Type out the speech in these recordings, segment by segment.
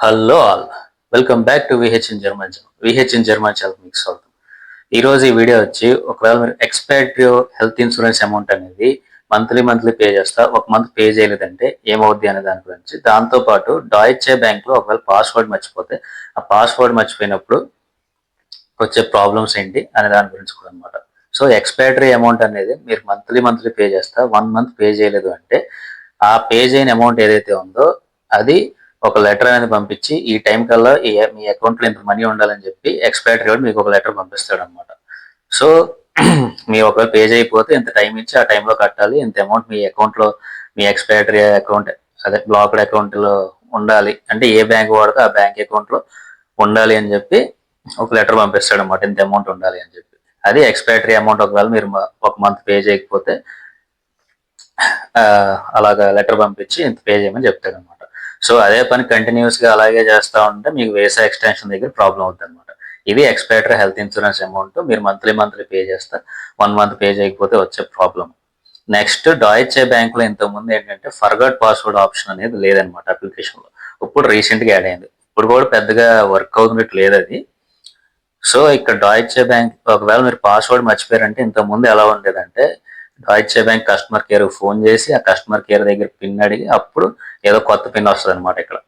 Hello all, welcome back to VH in German channel. VH in German channel మీకు స్వాగతం. ఈరోజు ఈ video వచ్చి, ఒకవేళ మీరు ఎక్స్పైర్డ్ హెల్త్ ఇన్సూరెన్స్ అమౌంట్ అనేది మంత్లీ పే చేస్తా, ఒక మంత్ పే చేయలేదంటే ఏమవుద్ది అనే దాని గురించి, దాంతోపాటు డాయిచే బ్యాంక్లో ఒకవేళ పాస్వర్డ్ మర్చిపోతే ఆ పాస్వర్డ్ మర్చిపోయినప్పుడు వచ్చే ప్రాబ్లమ్స్ ఏంటి అనే దాని గురించి కూడా అనమాట. సో ఎక్స్పైరీ అమౌంట్ అనేది మీరు మంత్లీ పే చేస్తా 1 మంత్ పే చేయలేదు అంటే ఆ పే చేయని అమౌంట్ ఏదైతే ఉందో అది ఒక లెటర్ అనేది పంపించి ఈ టైం కల్లా మీ అకౌంట్లో ఇంత మనీ ఉండాలని చెప్పి ఎక్స్పైరీ వాడు మీకు ఒక లెటర్ పంపిస్తాడు అనమాట. సో మీ ఒకవేళ పే చేయకపోతే ఇంత టైం ఇచ్చి ఆ టైంలో కట్టాలి, ఇంత అమౌంట్ మీ అకౌంట్లో మీ ఎక్స్పైరీ అకౌంట్ అదే బ్లాక్డ్ అకౌంట్లో ఉండాలి అంటే ఏ బ్యాంక్ వాడితే ఆ బ్యాంక్ అకౌంట్లో ఉండాలి అని చెప్పి ఒక లెటర్ పంపిస్తాడు అనమాట, ఇంత అమౌంట్ ఉండాలి అని చెప్పి. అది ఎక్స్పైరీ అమౌంట్ ఒకవేళ మీరు ఒక మంత్ పే చేయకపోతే అలాగా లెటర్ పంపించి ఇంత పే చేయమని చెప్తాడు అనమాట. సో అదే పని కంటిన్యూస్గా అలాగే చేస్తూ ఉంటే మీకు వేసా ఎక్స్టెన్షన్ దగ్గర ప్రాబ్లం అవుతుంది అనమాట. ఇది ఎక్స్పైరీ హెల్త్ ఇన్సూరెన్స్ అమౌంట్ మీరు మంత్లీ పే చేస్తే 1 మంత్ పే చేయకపోతే వచ్చే ప్రాబ్లం. నెక్స్ట్ డాయిచే బ్యాంక్లో ఇంతకుముందు ఏంటంటే ఫర్గాట్ పాస్వర్డ్ ఆప్షన్ అనేది లేదనమాట అప్లికేషన్లో. ఇప్పుడు రీసెంట్గా యాడ్ అయింది. ఇప్పుడు కూడా పెద్దగా వర్క్ అవుతున్నట్టు లేదు అది. సో ఇక్కడ డాయిచే బ్యాంక్ ఒకవేళ మీరు పాస్వర్డ్ మర్చిపోయారంటే ఇంతకుముందు ఎలా ఉండేదంటే డాయిచే బ్యాంక్ కస్టమర్ కేర్ ఫోన్ చేసి ఆ కస్టమర్ కేర్ దగ్గర పిన్ అడిగి అప్పుడు ఏదో కొత్త పిన్ వస్తుంది అనమాట. ఇక్కడ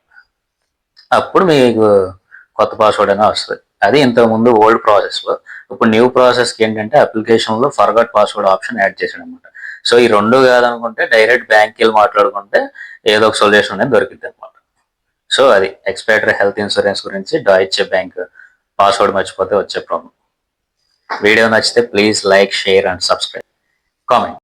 అప్పుడు మీకు కొత్త పాస్వర్డ్ అయినా వస్తుంది. అది ఇంతకుముందు ఓల్డ్ ప్రాసెస్లో. ఇప్పుడు న్యూ ప్రాసెస్కి ఏంటంటే అప్లికేషన్లో ఫర్గాట్ పాస్వర్డ్ ఆప్షన్ యాడ్ చేశాడు అనమాట. సో ఈ రెండు కాదనుకుంటే డైరెక్ట్ బ్యాంక్కి వెళ్ళి మాట్లాడుకుంటే ఏదో ఒక సొల్యూషన్ అనేది దొరికింది అనమాట. సో అది ఎక్స్పైరీ హెల్త్ ఇన్సూరెన్స్ గురించి డాయిచే బ్యాంక్ పాస్వర్డ్ మర్చిపోతే వచ్చే ప్రాబ్లం. వీడియో నచ్చితే please like, share and subscribe, comment.